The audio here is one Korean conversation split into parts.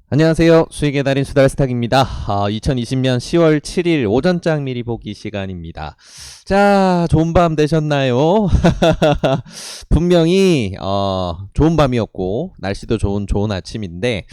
안녕하세요. 수익의 달인 수달스탁입니다. 2020년 10월 7일 오전장 미리 보기 시간입니다. 자, 좋은 밤 되셨나요? 분명히 좋은 밤이었고 날씨도 좋은 아침인데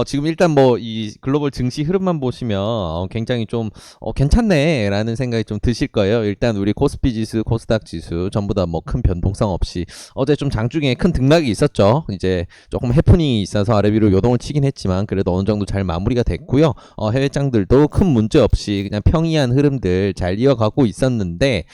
지금 일단 뭐 이 글로벌 증시 흐름만 보시면 굉장히 좀 괜찮네 라는 생각이 좀 드실 거예요. 일단 우리 코스피 지수, 코스닥 지수 전부 다 뭐 큰 변동성 없이 어제 좀 장중에 큰 등락이 있었죠. 이제 조금 해프닝이 있어서 아래 위로 요동을 치긴 했지만 그래도 어느 정도 잘 마무리가 됐고요. 해외장들도 큰 문제 없이 그냥 평이한 흐름들 잘 이어가고 있었는데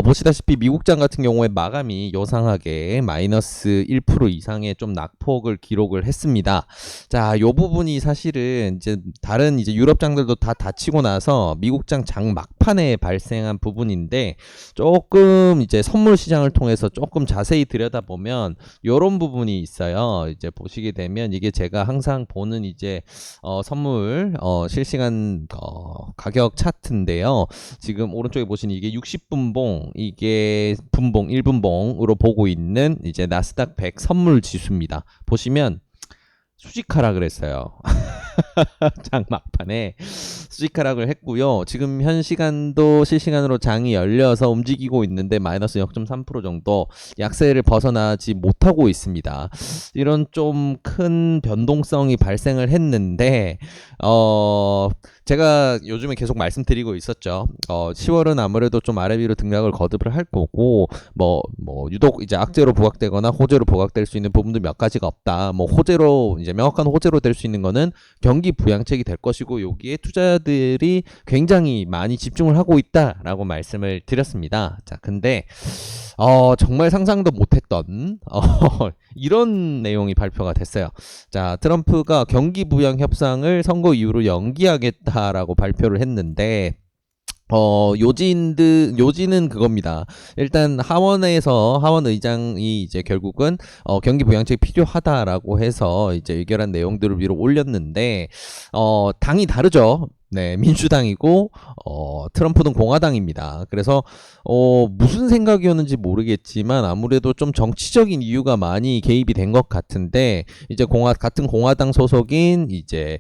보시다시피 미국장 같은 경우에 마감이 요상하게 마이너스 1% 이상의 좀 낙폭을 기록을 했습니다. 자, 요 부분이 사실은 이제 다른 이제 유럽장들도 다 다치고 나서 미국장 장 막판에 발생한 부분인데 조금 이제 선물 시장을 통해서 조금 자세히 들여다보면 요런 부분이 있어요. 이제 보시게 되면 이게 제가 항상 보는 이제 선물 실시간 가격 차트인데요. 지금 오른쪽에 보시는 이게 60분봉, 이게 분봉, 1분봉으로 보고 있는 이제 나스닥 100 선물 지수입니다. 보시면 수직하락을 했어요. 장 막판에 수직하락을 했고요. 지금 현 시간도 실시간으로 장이 열려서 움직이고 있는데 마이너스 0.3% 정도 약세를 벗어나지 못하고 있습니다. 이런 좀 큰 변동성이 발생을 했는데 제가 요즘에 계속 말씀드리고 있었죠. 10월은 아무래도 좀 아래 위로 등락을 거듭을 할 거고 뭐 유독 이제 악재로 부각되거나 호재로 부각될 수 있는 부분도 몇 가지가 없다. 뭐 호재로 이제 명확한 호재로 될 수 있는 거는 경기 부양책이 될 것이고 여기에 투자들이 굉장히 많이 집중을 하고 있다라고 말씀을 드렸습니다. 자, 근데 정말 상상도 못했던 이런 내용이 발표가 됐어요. 자, 트럼프가 경기 부양 협상을 선거 이후로 연기하겠다라고 발표를 했는데 요지는 그겁니다. 일단 하원 의장이 이제 결국은 경기 부양책이 필요하다라고 해서 이제 의결한 내용들을 위로 올렸는데 당이 다르죠. 네, 민주당이고 트럼프는 공화당입니다. 그래서 무슨 생각이었는지 모르겠지만 아무래도 좀 정치적인 이유가 많이 개입이 된 것 같은데 이제 같은 공화당 소속인 이제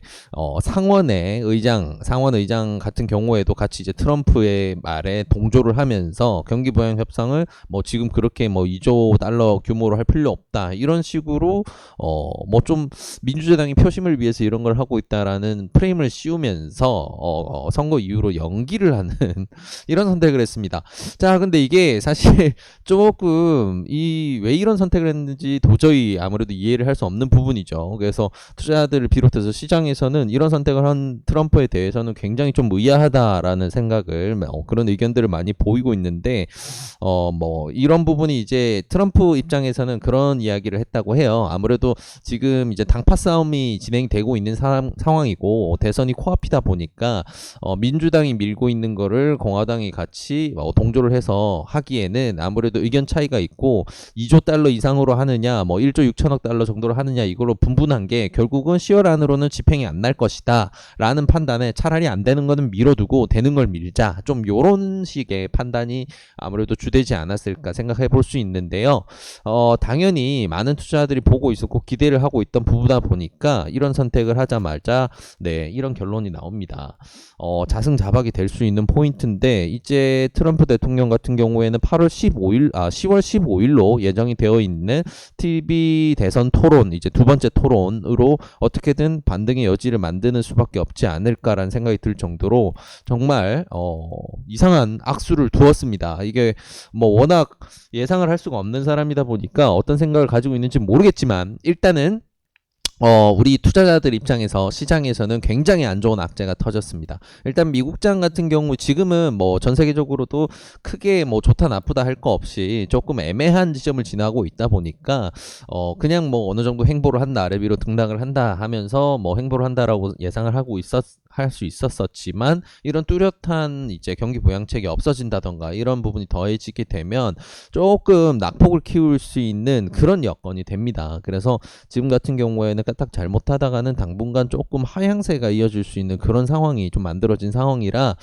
상원 의장 같은 경우에도 같이 이제 트럼프의 말에 동조를 하면서 경기 부양 협상을 뭐 지금 그렇게 뭐 2조 달러 규모로 할 필요 없다 이런 식으로 뭐 좀 민주당이 표심을 위해서 이런 걸 하고 있다라는 프레임을 씌우면서 선거 이후로 연기를 하는 이런 선택을 했습니다. 자, 근데 이게 사실 조금 왜 이런 선택을 했는지 도저히 아무래도 이해를 할 수 없는 부분이죠. 그래서 투자자들을 비롯해서 시장에서는 이런 선택을 한 트럼프에 대해서는 굉장히 좀 의아하다라는 생각을 그런 의견들을 많이 보이고 있는데 뭐 이런 부분이 이제 트럼프 입장에서는 그런 이야기를 했다고 해요. 아무래도 지금 이제 당파 싸움이 진행되고 있는 상황이고 대선이 코앞이다 보니까 민주당이 밀고 있는 거를 공화당이 같이 동조를 해서 하기에는 아무래도 의견 차이가 있고 2조 달러 이상으로 하느냐 뭐 1조 6천억 달러 정도로 하느냐 이걸로 분분한 게 결국은 10월 안으로는 집행이 안 날 것이다 라는 판단에 차라리 안 되는 거는 미뤄두고 되는 걸 밀자 좀 요런 식의 판단이 아무래도 주되지 않았을까 생각해 볼 수 있는데요. 당연히 많은 투자자들이 보고 있었고 기대를 하고 있던 부분이다 보니까 이런 선택을 하자마자 네, 이런 결론이 나옵니다. 자승자박이 될 수 있는 포인트인데 이제 트럼프 대통령 같은 경우에는 10월 15일로 예정이 되어 있는 TV 대선 토론 이제 두 번째 토론으로 어떻게든 반등의 여지를 만드는 수밖에 없지 않을까라는 생각이 들 정도로 정말 이상한 악수를 두었습니다. 이게 뭐 워낙 예상을 할 수가 없는 사람이다 보니까 어떤 생각을 가지고 있는지 모르겠지만 일단은 우리 투자자들 입장에서 시장에서는 굉장히 안 좋은 악재가 터졌습니다. 일단 미국장 같은 경우 지금은 뭐 전 세계적으로도 크게 뭐 좋다 나쁘다 할 거 없이 조금 애매한 지점을 지나고 있다 보니까 그냥 뭐 어느 정도 행보를 한다 아래 위로 등락을 한다 하면서 뭐 행보를 한다라고 예상을 하고 할 수 있었었지만 이런 뚜렷한 이제 경기 부양책이 없어진다던가 이런 부분이 더해지게 되면 조금 낙폭을 키울 수 있는 그런 여건이 됩니다. 그래서 지금 같은 경우에는 접근을 까딱 잘못하다가는 당분간 조금 하향세가 이어질 수 있는 그런 상황이 좀 만들어진 상황이라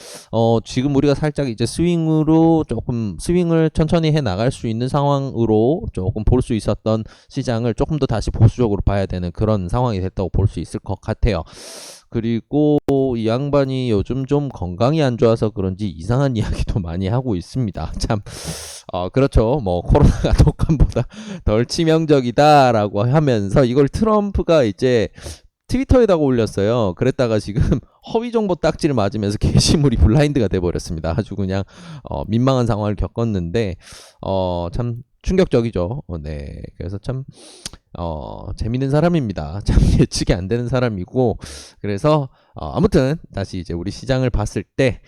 지금 우리가 살짝 이제 스윙을 천천히 해 나갈 수 있는 상황으로 조금 볼 수 있었던 시장을 조금 더 다시 보수적으로 봐야 되는 그런 상황이 됐다고 볼 수 있을 것 같아요. 그리고 이 양반이 요즘 좀 건강이 안 좋아서 그런지 이상한 이야기도 많이 하고 있습니다. 참, 그렇죠. 뭐, 코로나가 독감보다 덜 치명적이다라고 하면서 이걸 트럼프가 이제 트위터에다가 올렸어요. 그랬다가 지금 허위 정보 딱지를 맞으면서 게시물이 블라인드가 돼버렸습니다. 아주 그냥 민망한 상황을 겪었는데 참 충격적이죠. 네, 그래서 참 재밌는 사람입니다. 참 예측이 안 되는 사람이고 그래서 아무튼 다시 이제 우리 시장을 봤을 때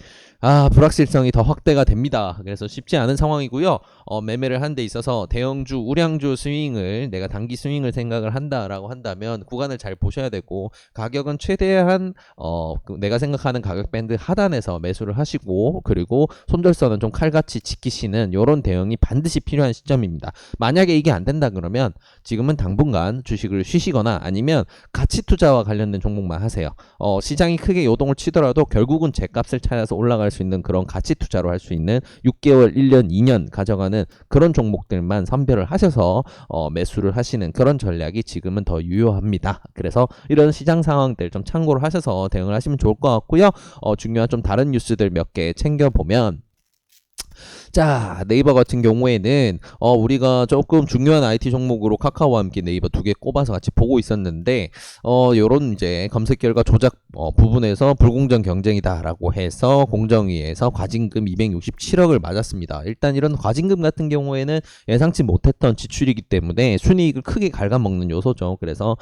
불확실성이 더 확대가 됩니다. 그래서 쉽지 않은 상황이고요. 매매를 한 데 있어서 대형주, 우량주 스윙을 내가 단기 스윙을 생각을 한다라고 한다면 구간을 잘 보셔야 되고 가격은 최대한 내가 생각하는 가격 밴드 하단에서 매수를 하시고 그리고 손절선은 좀 칼같이 지키시는 이런 대응이 반드시 필요한 시점입니다. 만약에 이게 안 된다 그러면 지금은 당분간 주식을 쉬시거나 아니면 가치 투자와 관련된 종목만 하세요. 시장이 크게 요동을 치더라도 결국은 제 값을 찾아서 올라갈 수 있는 그런 가치 투자로 할 수 있는 6개월, 1년, 2년 가져가는 그런 종목들만 선별을 하셔서 매수를 하시는 그런 전략이 지금은 더 유효합니다. 그래서 이런 시장 상황들 좀 참고를 하셔서 대응을 하시면 좋을 것 같고요. 중요한 좀 다른 뉴스들 몇 개 챙겨보면 자, 네이버 같은 경우에는 우리가 조금 중요한 IT 종목으로 카카오와 함께 네이버 두 개 꼽아서 같이 보고 있었는데 요런 이제 검색 결과 조작 부분에서 불공정 경쟁이다라고 해서 공정위에서 과징금 267억을 맞았습니다. 일단 이런 과징금 같은 경우에는 예상치 못했던 지출이기 때문에 순이익을 크게 갉아먹는 요소죠. 그래서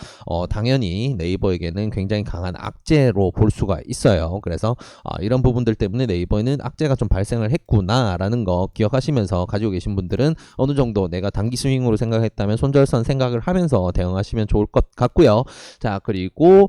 당연히 네이버에게는 굉장히 강한 악재로 볼 수가 있어요. 그래서 이런 부분들 때문에 네이버에는 악재가 좀 발생을 했구나라는 거 기억하시면서 가지고 계신 분들은 어느 정도 내가 단기 스윙으로 생각했다면 손절선 생각을 하면서 대응하시면 좋을 것 같고요. 자, 그리고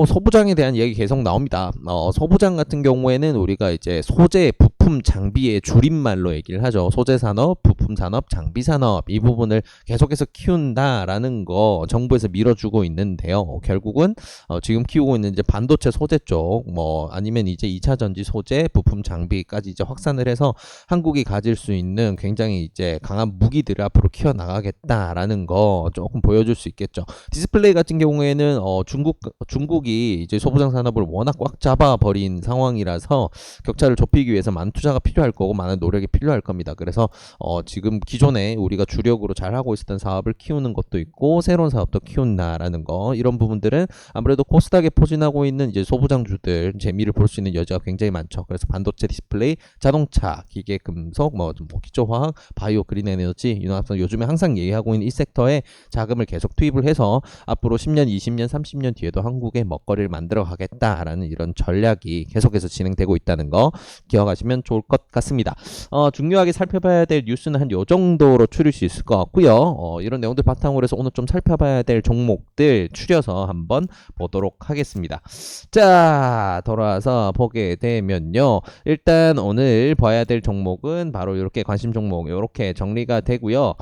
소부장에 대한 얘기 계속 나옵니다. 소부장 같은 경우에는 우리가 이제 소재, 부품, 장비의 줄임말로 얘기를 하죠. 소재 산업, 부품 산업, 장비 산업 이 부분을 계속해서 키운다라는 거 정부에서 밀어주고 있는데요. 결국은 지금 키우고 있는 이제 반도체 소재 쪽, 뭐 아니면 이제 2차 전지 소재, 부품, 장비까지 이제 확산을 해서 한국이 가질 수 있는 굉장히 이제 강한 무기들을 앞으로 키워나가겠다라는 거 조금 보여줄 수 있겠죠. 디스플레이 같은 경우에는 중국이 이제 소부장 산업을 워낙 꽉 잡아버린 상황이라서 격차를 좁히기 위해서 많은 투자가 필요할 거고 많은 노력이 필요할 겁니다. 그래서 지금 기존에 우리가 주력으로 잘 하고 있었던 사업을 키우는 것도 있고 새로운 사업도 키운다라는 거 이런 부분들은 아무래도 코스닥에 포진하고 있는 이제 소부장주들 재미를 볼 수 있는 여지가 굉장히 많죠. 그래서 반도체, 디스플레이, 자동차, 기계, 금속, 뭐 기초화학, 바이오, 그린 에너지, 윤활성 요즘에 항상 얘기하고 있는 이 섹터에 자금을 계속 투입을 해서 앞으로 10년, 20년, 30년 뒤에도 한국의 먹거리를 만들어 가겠다라는 이런 전략이 계속해서 진행되고 있다는 거 기억하시면 좋을 것 같습니다. 중요하게 살펴봐야 될 뉴스는 한 요 정도로 추릴 수 있을 것 같고요. 이런 내용들 바탕으로 해서 오늘 좀 살펴봐야 될 종목들 추려서 한번 보도록 하겠습니다. 자, 돌아와서 보게 되면요. 일단 오늘 봐야 될 종목은 바로 이렇게 관심 종목 이렇게 정리가 되고요.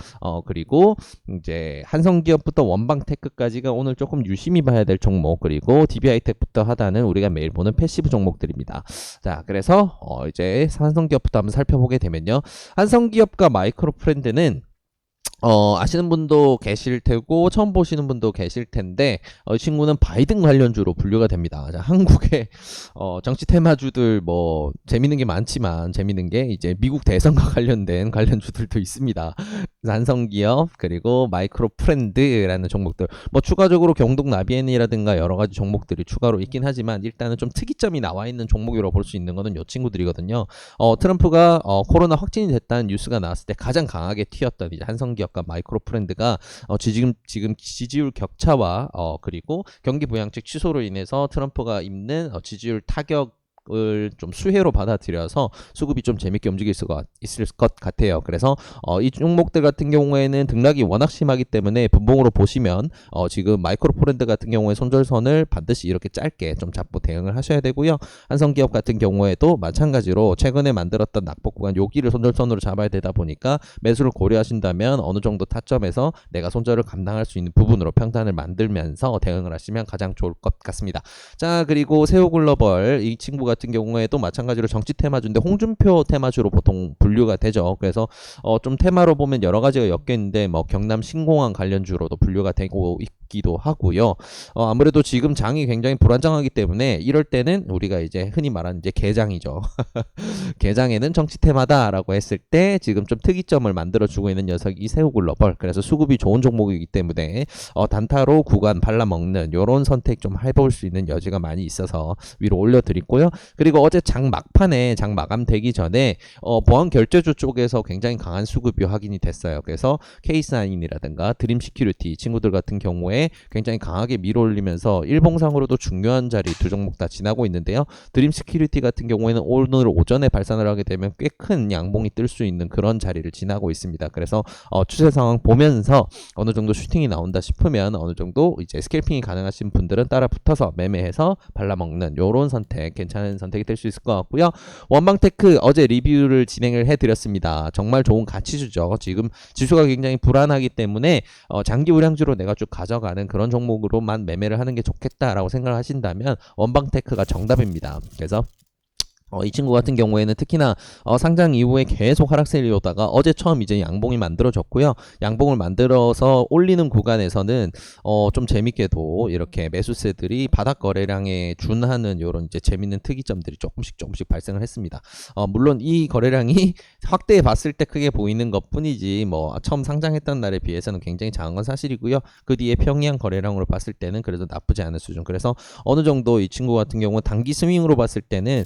그리고 이제 한성기업부터 원방테크까지가 오늘 조금 유심히 봐야 될 종목 그리고 DB하이텍부터 하단은 우리가 매일 보는 패시브 종목들입니다. 자, 그래서 이제 한성기업부터 한번 살펴보게 되면요. 한성기업과 마이크로프렌드는 아시는 분도 계실 테고 처음 보시는 분도 계실 텐데 이 친구는 바이든 관련주로 분류가 됩니다. 자, 한국의 정치 테마주들 뭐 재밌는 게 많지만 재밌는 게 이제 미국 대선과 관련된 관련주들도 있습니다. 한성기업 그리고 마이크로프렌드라는 종목들 뭐 추가적으로 경동나비엔이라든가 여러 가지 종목들이 추가로 있긴 하지만 일단은 좀 특이점이 나와 있는 종목이라고 볼 수 있는 거는 이 친구들이거든요. 트럼프가 코로나 확진이 됐다는 뉴스가 나왔을 때 가장 강하게 튀었던 이제 한성기업과 마이크로프렌드가 지금 지지율 격차와 그리고 경기 부양책 취소로 인해서 트럼프가 입는 지지율 타격 전략을 좀 수혜로 받아들여서 수급이 좀 재밌게 움직일 수가 있을 것 같아요. 그래서 이 종목들 같은 경우에는 등락이 워낙 심하기 때문에 분봉으로 보시면 지금 마이크로포랜드 같은 경우에 손절선을 반드시 이렇게 짧게 좀 잡고 대응을 하셔야 되고요. 한성기업 같은 경우에도 마찬가지로 최근에 만들었던 낙폭 구간 여기를 손절선으로 잡아야 되다 보니까 매수를 고려하신다면 어느 정도 타점에서 내가 손절을 감당할 수 있는 부분으로 평단을 만들면서 대응을 하시면 가장 좋을 것 같습니다. 자, 그리고 세우글로벌 이 친구 같은 경우에도 마찬가지로 정치 테마주인데 홍준표 테마주로 보통 분류가 되죠. 그래서 좀 테마로 보면 여러 가지가 엮여있는데 뭐 경남 신공항 관련주로도 분류가 되고 있기도 하고요. 아무래도 지금 장이 굉장히 불안정하기 때문에 이럴 때는 우리가 이제 흔히 말하는 이제 개장이죠. 개장에는 정치 테마다라고 했을 때 지금 좀 특이점을 만들어주고 있는 녀석이 세우글로벌. 그래서 수급이 좋은 종목이기 때문에 단타로 구간 발라먹는 이런 선택 좀 해볼 수 있는 여지가 많이 있어서 위로 올려드리고요. 그리고 어제 장 막판에 장 마감되기 전에 보안 결제주 쪽에서 굉장히 강한 수급이 확인이 됐어요. 그래서 K사인이라든가 드림시큐리티 친구들 같은 경우에 굉장히 강하게 밀어올리면서 일봉상으로도 중요한 자리 두 종목 다 지나고 있는데요. 드림시큐리티 같은 경우에는 오늘 오전에 발산을 하게 되면 꽤 큰 양봉이 뜰 수 있는 그런 자리를 지나고 있습니다. 그래서 추세 상황 보면서 어느 정도 슈팅이 나온다 싶으면 어느 정도 이제 스캘핑이 가능하신 분들은 따라 붙어서 매매해서 발라먹는 이런 선택 괜찮은 선택이 될 수 있을 것 같고요. 원방테크 어제 리뷰를 진행을 해드렸습니다. 정말 좋은 가치주죠. 지금 지수가 굉장히 불안하기 때문에 장기 우량주로 내가 쭉 가져가는 그런 종목으로만 매매를 하는 게 좋겠다라고 생각을 하신다면 원방테크가 정답입니다. 그래서 이 친구 같은 경우에는 특히나 상장 이후에 계속 하락세를 이루다가 어제 처음 이제 양봉이 만들어졌고요. 양봉을 만들어서 올리는 구간에서는 좀 재밌게도 이렇게 매수세들이 바닥 거래량에 준하는 이런 이제 재밌는 특이점들이 조금씩 발생을 했습니다. 물론 이 거래량이 확대해 봤을 때 크게 보이는 것뿐이지 뭐 처음 상장했던 날에 비해서는 굉장히 작은 건 사실이고요. 그 뒤에 평이한 거래량으로 봤을 때는 그래도 나쁘지 않은 수준. 그래서 어느 정도 이 친구 같은 경우는 단기 스윙으로 봤을 때는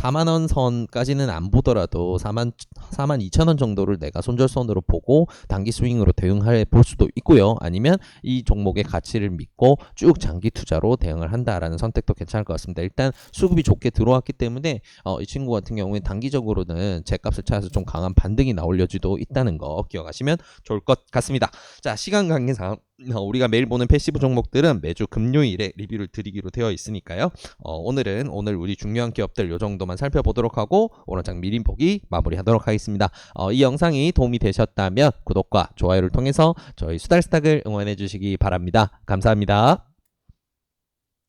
4만원 선까지는 안 보더라도 42,000원 정도를 내가 손절선으로 보고 단기 스윙으로 대응해 볼 수도 있고요. 아니면 이 종목의 가치를 믿고 쭉 장기 투자로 대응을 한다라는 선택도 괜찮을 것 같습니다. 일단 수급이 좋게 들어왔기 때문에 이 친구 같은 경우에 단기적으로는 제값을 찾아서 좀 강한 반등이 나올 여지도 있다는 거 기억하시면 좋을 것 같습니다. 자, 시간 관계상 우리가 매일 보는 패시브 종목들은 매주 금요일에 리뷰를 드리기로 되어 있으니까요. 오늘 우리 중요한 기업들 요 정도만 살펴보도록 하고 오늘 장 미림 보기 마무리하도록 하겠습니다. 이 영상이 도움이 되셨다면 구독과 좋아요를 통해서 저희 수달스탁을 응원해 주시기 바랍니다. 감사합니다.